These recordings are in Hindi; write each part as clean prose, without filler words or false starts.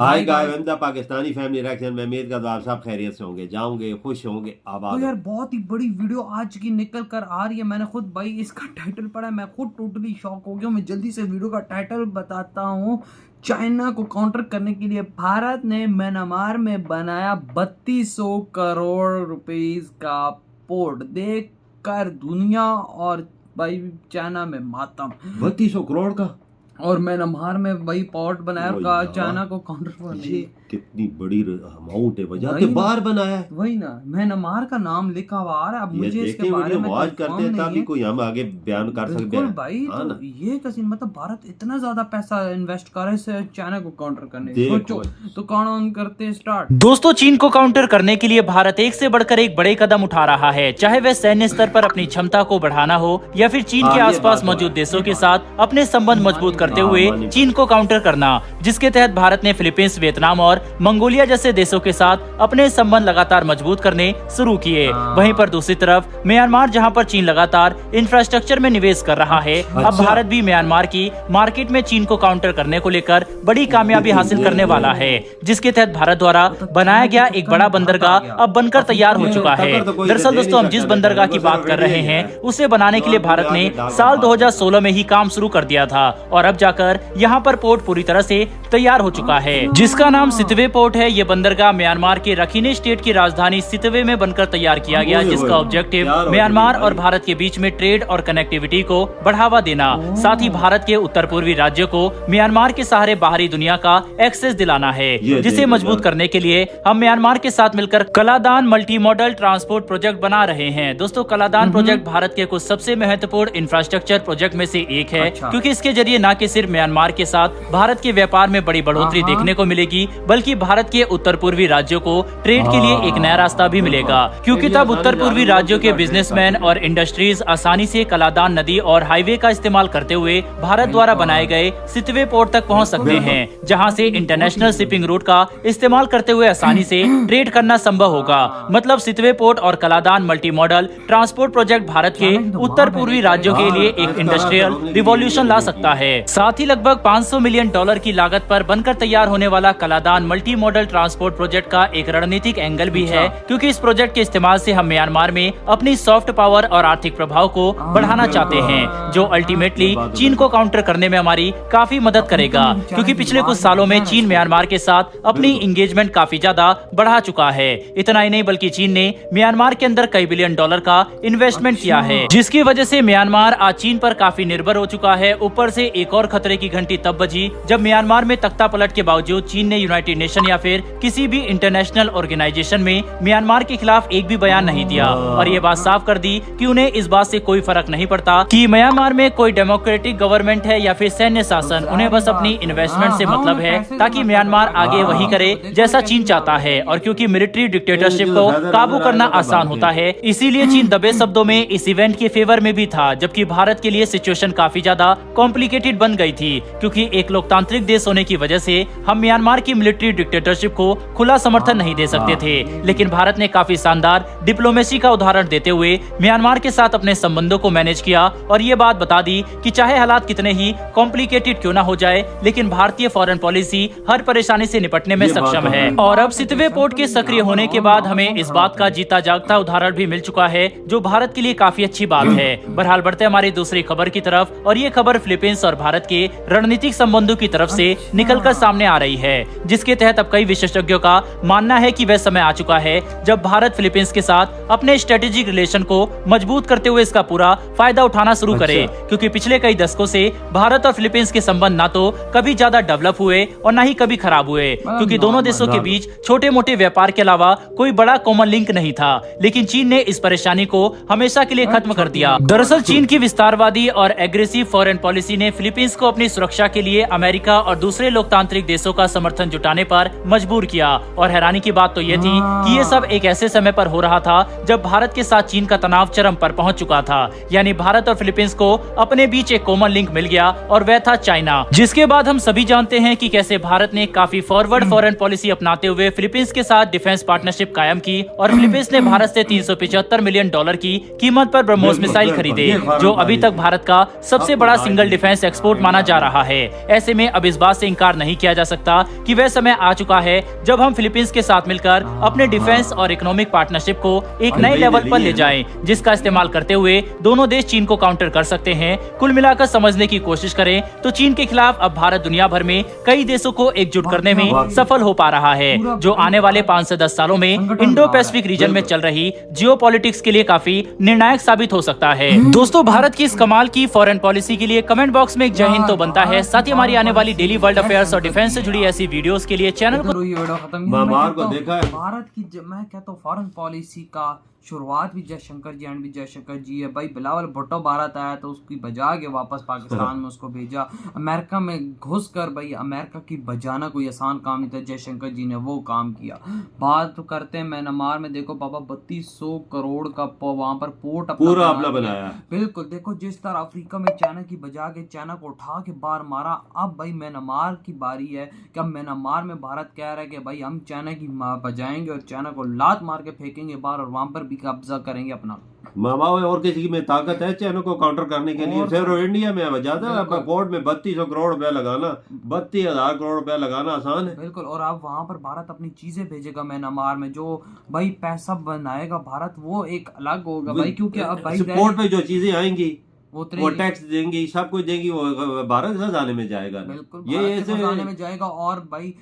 Hi guys, Pakistani family reaction में उम्मीद करता हूं आप सब खैरियत से होंगे, जाओगे खुश होंगे, आबाद। तो यार बहुत ही बड़ी वीडियो आज की निकल कर आ रही है। मैंने खुद भाई इसका टाइटल पढ़ा, मैं खुद टोटली शॉक हो गया। मैं जल्दी से वीडियो का टाइटल बताता हूँ। चाइना को काउंटर करने के लिए भारत ने म्यांमार में बनाया 3200 करोड़ रुपीस का पोर्ट। देख कर दुनिया और भाई चाइना में मातम। 3200 करोड़ का और म्यांमार में वही पोर्ट बनाया का चाइना को काउंटर करने। कितनी बड़ी अमाउंट है, वजह के बाहर बनाया है। वही ना, म्यांमार का नाम लिखा हुआ आ रहा है। अब मुझे इसके बारे में वाच करते हैं तभी कोई हम आगे बयान कर सकते हैं भाई। तो ये कसीन मतलब भारत इतना ज्यादा पैसा इन्वेस्ट कर रहा है चाइना को काउंटर करने के लिए। सोचो तो काउंट करते स्टार्ट। दोस्तों, चीन को काउंटर करने के लिए भारत एक से बढ़कर एक बड़े कदम उठा रहा है। चाहे वह सैन्य स्तर पर अपनी क्षमता को बढ़ाना हो या फिर चीन के आसपास मौजूद देशों के साथ अपने संबंध मजबूत करते हुए चीन को काउंटर करना, जिसके तहत भारत ने फिलीपींस, वियतनाम और मंगोलिया जैसे देशों के साथ अपने संबंध लगातार मजबूत करने शुरू किए। वहीं पर दूसरी तरफ म्यांमार, जहां पर चीन लगातार इंफ्रास्ट्रक्चर में निवेश कर रहा है, अब भारत भी म्यांमार की मार्केट में चीन को काउंटर करने को लेकर बड़ी कामयाबी हासिल करने वाला है, जिसके तहत भारत द्वारा बनाया गया एक बड़ा बंदरगाह अब बनकर तैयार हो चुका है। दरअसल दोस्तों, हम जिस बंदरगाह की बात कर रहे हैं उसे बनाने के लिए भारत ने साल 2016 में ही काम शुरू कर दिया था और अब जाकर यहाँ पर पोर्ट पूरी तरह से तैयार हो चुका है, जिसका नाम सितवे पोर्ट है। ये बंदरगाह म्यांमार के रखीने स्टेट की राजधानी सितवे में बनकर तैयार किया गया, जिसका ऑब्जेक्टिव म्यांमार और भारत के बीच में ट्रेड और कनेक्टिविटी को बढ़ावा देना, साथ ही भारत के उत्तर पूर्वी राज्यों को म्यांमार के सहारे बाहरी दुनिया का एक्सेस दिलाना है, जिसे मजबूत करने के लिए हम म्यांमार के साथ मिलकर Kaladan multi modal transport project बना रहे हैं। दोस्तों, कलादान प्रोजेक्ट भारत के कुछ सबसे महत्वपूर्ण इंफ्रास्ट्रक्चर प्रोजेक्ट में से एक है, क्योंकि इसके जरिए न कि सिर्फ म्यांमार के साथ भारत के व्यापार में बड़ी बढ़ोतरी देखने को मिलेगी, बल्कि भारत के उत्तर पूर्वी राज्यों को ट्रेड के लिए एक नया रास्ता भी मिलेगा, क्योंकि तब उत्तर पूर्वी राज्यों के बिजनेसमैन और इंडस्ट्रीज आसानी से कलादान नदी और हाईवे का इस्तेमाल करते हुए भारत द्वारा बनाए गए सितवे पोर्ट तक पहुंच सकते हैं, जहां से इंटरनेशनल शिपिंग रूट का इस्तेमाल करते हुए आसानी से ट्रेड करना संभव होगा। मतलब सितवे पोर्ट और Kaladan multi modal transport project Bharat के उत्तर पूर्वी राज्यों के लिए एक इंडस्ट्रियल रिवॉल्यूशन ला सकता है। साथ ही लगभग $500 मिलियन की लागत पर बनकर तैयार होने वाला Kaladan multi modal transport project का एक रणनीतिक एंगल भी है, क्योंकि इस प्रोजेक्ट के इस्तेमाल से हम म्यांमार में अपनी सॉफ्ट पावर और आर्थिक प्रभाव को बढ़ाना चाहते हैं, जो अल्टीमेटली चीन को काउंटर करने में हमारी काफी मदद करेगा, क्योंकि पिछले कुछ सालों में चीन म्यांमार के साथ अपनी इंगेजमेंट काफी ज्यादा बढ़ा चुका है। इतना ही नहीं, बल्कि चीन ने म्यांमार के अंदर कई $बिलियन का इन्वेस्टमेंट किया है, जिसकी वजह से म्यांमार आज चीन पर काफी निर्भर हो चुका है। ऊपर से एक और खतरे की घंटी तब बजी जब म्यांमार में तख्ता पलट के बावजूद चीन ने यूनाइटेड नेशन या फिर किसी भी इंटरनेशनल ऑर्गेनाइजेशन में म्यांमार के खिलाफ एक भी बयान नहीं दिया, और ये बात साफ कर दी कि उन्हें इस बात से कोई फर्क नहीं पड़ता कि म्यांमार में कोई डेमोक्रेटिक गवर्नमेंट है या फिर सैन्य शासन। उन्हें बस अपनी इन्वेस्टमेंट से मतलब है, ताकि म्यांमार आगे वही करे जैसा चीन चाहता है। और क्योंकि मिलिट्री डिक्टेटरशिप को काबू करना आसान होता है, इसीलिए चीन दबे शब्दों में इस इवेंट के फेवर में भी था, जबकि भारत के लिए सिचुएशन काफी ज्यादा कॉम्प्लिकेटेड बन गई थी, क्योंकि एक लोकतांत्रिक देश होने की वजह से हम म्यांमार की मिलिट्री डिक्टेटरशिप को खुला समर्थन नहीं दे सकते थे। लेकिन भारत ने काफी शानदार डिप्लोमेसी का उदाहरण देते हुए म्यांमार के साथ अपने संबंधों को मैनेज किया, और ये बात बता दी कि चाहे हालात कितने ही कॉम्प्लिकेटेड क्यों ना हो जाए, लेकिन भारतीय फॉरेन पॉलिसी हर परेशानी से निपटने में सक्षम है। और अब सितवे पोर्ट के सक्रिय होने के बाद हमें इस बात का जीता जागता उदाहरण भी मिल चुका है, जो भारत के लिए काफी अच्छी बात है। बहरहाल बढ़ते हमारी दूसरी खबर की तरफ, और ये खबर फिलीपींस और भारत के रणनीतिक संबंधों की तरफ से निकलकर सामने आ रही है, जिसके तहत अब कई विशेषज्ञों का मानना है कि वह समय आ चुका है जब भारत फिलीपींस के साथ अपने स्ट्रेटेजिक रिलेशन को मजबूत करते हुए इसका पूरा फायदा उठाना शुरू करे, क्योंकि पिछले कई दशकों से भारत और फिलीपींस के संबंध ना तो कभी ज्यादा डेवलप हुए और ना ही कभी खराब हुए, क्योंकि दोनों देशों के बीच छोटे मोटे व्यापार के अलावा कोई बड़ा कॉमन लिंक नहीं था। लेकिन चीन ने इस परेशानी को हमेशा के लिए खत्म कर दिया। दरअसल चीन की विस्तारवादी और एग्रेसिव फॉरेन पॉलिसी ने फिलीपींस को अपनी सुरक्षा के लिए अमेरिका और दूसरे लोकतांत्रिक देशों का समर्थन जुटाने पर मजबूर किया। और हैरानी की बात तो ये थी कि ये सब एक ऐसे समय पर हो रहा था जब भारत के साथ चीन का तनाव चरम पर पहुंच चुका था, यानी भारत और फिलीपींस को अपने बीच एक कॉमन लिंक मिल गया, और वह था चाइना। जिसके बाद हम सभी जानते हैं कि कैसे भारत ने काफी फॉरवर्ड फॉरेन पॉलिसी अपनाते हुए फिलीपींस के साथ डिफेंस पार्टनरशिप कायम की, और फिलीपींस ने भारत से $375 मिलियन की कीमत पर ब्रह्मोस मिसाइल खरीदे, जो अभी तक भारत का सबसे बड़ा सिंगल डिफेंस एक्सपोर्ट माना जा रहा है। ऐसे में अब इस बात से इनकार नहीं किया जा सकता कि वह समय आ चुका है जब हम फिलीपींस के साथ मिलकर अपने डिफेंस और इकोनॉमिक पार्टनरशिप को एक नए लेवल पर ले जाएं, जिसका इस्तेमाल करते हुए दोनों देश चीन को काउंटर कर सकते हैं। कुल मिलाकर समझने की कोशिश करें तो चीन के खिलाफ अब भारत दुनिया भर में कई देशों को एकजुट करने में सफल हो पा रहा है, जो आने वाले 5 से 10 सालों में इंडो पैसिफिक रीजन में चल रही जियोपॉलिटिक्स के लिए काफी निर्णायक साबित हो सकता है। दोस्तों, भारत की इस कमाल की फॉरेन पॉलिसी के लिए कमेंट बॉक्स में एक जय हिंद तो बनता है। साथ ही हमारी आने वाली डेली वर्ल्ड अफेयर्स और डिफेंस से जुड़ी ऐसी वीडियोस के लिए चैनल को मामार को देखा है। भारत की मैं कहता हूँ फॉरेन पॉलिसी का शुरुआत भी जयशंकर जी एंड भी जयशंकर जी है। भाई बिलावल भुट्टो भारत आया तो उसकी बजा के वापस पाकिस्तान में उसको भेजा। अमेरिका में घुस कर भाई अमेरिका की बजाना कोई आसान काम नहीं था, जयशंकर जी ने वो काम किया। बात तो करते हैं म्यांमार में, देखो बाबा 3200 करोड़ का वहाँ पर पोर्ट पूरा अपना बनाया। बिल्कुल, देखो जिस तरह अफ्रीका में चाइना की बजा के चाइना को उठा के बाहर मारा, अब भाई म्यांमार की बारी है कि अब म्यांमार में भारत कह रहा है कि भाई हम चाइना की बजाएंगे और चाइना को लात मार के फेंकेंगे बाहर और वहां पर भी कब्जा करेंगे अपना। मामा और किसी में ताकत है चाइना को काउंटर करने के लिए? सिर्फ इंडिया में ज्यादा पोर्ट में 3200 करोड़ रुपया लगाना, 32,000 करोड़ रुपया लगाना आसान है। बिल्कुल, और अब वहां पर भारत अपनी चीजें भेजेगा म्यांमार में, जो भाई पैसा बनाएगा भारत वो एक अलग होगा भाई, क्योंकि अब भाई पोर्ट पे जो चीजें आएंगी वो टैक्स देंगी, सब कुछ देंगी, वो भारत खजाने में जाएगा। बिल्कुल, ये ऐसे खजाने में जाएगा। और भाई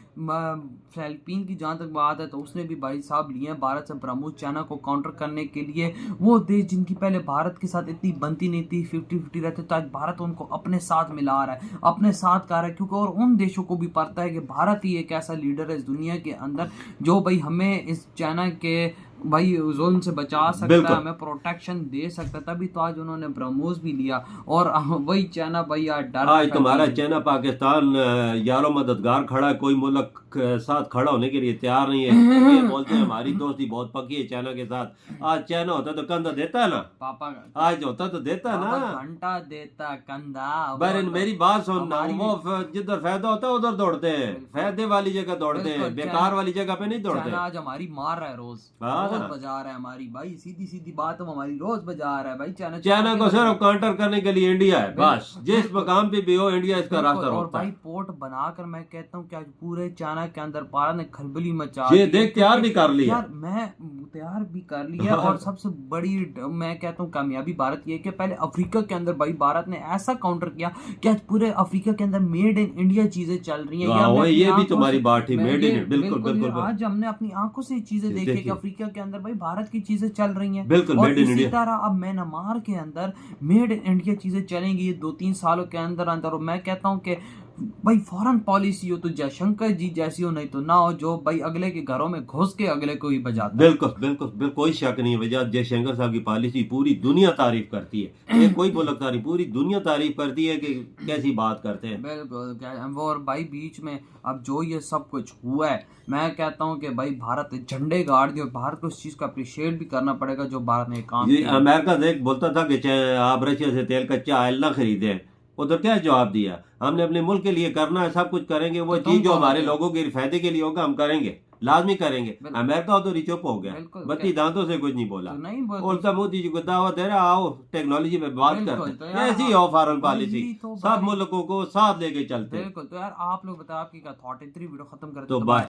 फिलीपीन की जहाँ तक बात है तो उसने भी भाई साहब लिए हैं भारत से ब्रह्मोस चाइना को काउंटर करने के लिए। वो देश जिनकी पहले भारत के साथ इतनी बनती नहीं थी, 50-50 रहते, तो आज भारत उनको अपने साथ मिला रहा है, अपने साथ कर रहा है, क्योंकि और उन देशों को भी पता है कि भारत ही एक ऐसा लीडर है इस दुनिया के अंदर जो भाई हमें इस चाइना के भाई जुल्म से बचा सकता है, हमें प्रोटेक्शन दे सकता है। तभी तो आज उन्होंने ब्रह्मोस भी लिया और वही चाइना भाई आज डर। आज तुम्हारा चाइना पाकिस्तान यारो मददगार खड़ा है, कोई मुल्क साथ खड़ा होने के लिए तैयार नहीं है। ये बोलते हैं हमारी दोस्ती बहुत पक्की है चाइना के साथ। आज चाइना होता तो कंधा देता है ना पापा, आज होता तो देता है ना, घंटा देता कंधा। बहन मेरी बात सुन, वो जिधर फायदा होता है उधर दौड़ते हैं, फायदे वाली जगह दौड़ते हैं, बेकार वाली जगह पे नहीं दौड़ते। आज हमारी मार रहा है, रोज बजा रहा है हमारी, भाई सीधी सीधी बात है, हमारी रोज बजा रहा है भाई। चाइना को सिर्फ काउंटर करने के लिए इंडिया है बस, जिस मकाम पे भी हो इंडिया इसका रास्ता रोकता है। और भाई पोर्ट बनाकर मैं कहता हूँ कि आज पूरे चाइना के अंदर भारत ने खलबली मचा, ये देख तैयार भी कर लिया यार, मैं तैयार भी कर लिया। और सबसे बड़ी मैं कहता हूँ कामयाबी भारत की है कि पहले अफ्रीका के अंदर भाई भारत ने ऐसा काउंटर किया कि आज पूरे अफ्रीका के अंदर मेड इन इंडिया चीजें चल रही हैं। ये भी तुम्हारी बात है, मेड इन, बिल्कुल बिल्कुल। आज हमने अपनी आंखों से चीजें देखी कि अफ्रीका के अंदर भाई भारत की चीजें चल रही हैं, बिल्कुल मेड इन इंडिया। इसी तरह अब म्यांमार के अंदर मेड इन इंडिया चीजें चलेंगी ये 2-3 सालों के अंदर अंदर। और मैं कहता हूँ कि भाई फॉरेन पॉलिसी हो तो जयशंकर जी जैसी हो, नहीं तो ना हो, जो भाई अगले के घरों में घुस के अगले को ही बजाता है। बिल्कुल बिल्कुल बिल्कुल, कोई शक नहीं है भैया, जयशंकर साहब की पॉलिसी पूरी दुनिया तारीफ करती है। ये कोई बोलक तारीफ, पूरी दुनिया तारीफ करती है कि कैसी बात करते हैं। बिल्कुल। और भाई बीच में अब जो ये सब कुछ हुआ है, मैं कहता हूँ कि भाई भारत झंडे गाड़ दिए और भारत को इस चीज का अप्रिशिएट भी करना पड़ेगा जो भारत ने काम किया। अमेरिका देख बोलता था कि आप रशिया से तेल कच्चा ऑयल ना खरीदें, उधर क्या जवाब दिया, हमने अपने मुल्क के लिए करना है, सब कुछ करेंगे, वो चीज जो हमारे लोगों के फायदे के लिए होगा हम करेंगे, लाजमी करेंगे। अमेरिका तो चुप हो गया, बत्ती दांतों से कुछ नहीं बोला। उल्टा मोदी जी को दावत दे रहा, आओ टेक्नोलॉजी पे बात करते हैं, ऐसी हो फॉरेन पॉलिसी, सब मुल्कों को साथ लेके चलते हैं। बिल्कुल। तो यार आप लोग बताओ आपकी क्या थॉट है, वीडियो खत्म करते तो बाय।